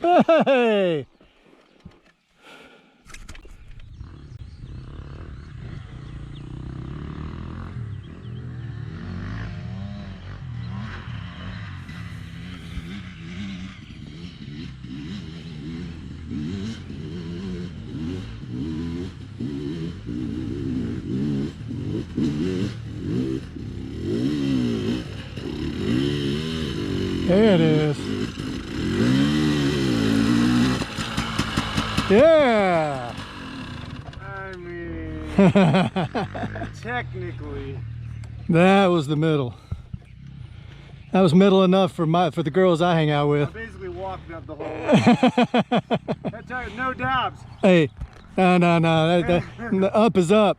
Hey! There it is. Yeah! I mean, technically. That was the middle. That was middle enough for the girls I hang out I with. basically walked up the whole way. That's no dabs. Hey, no. Up is up.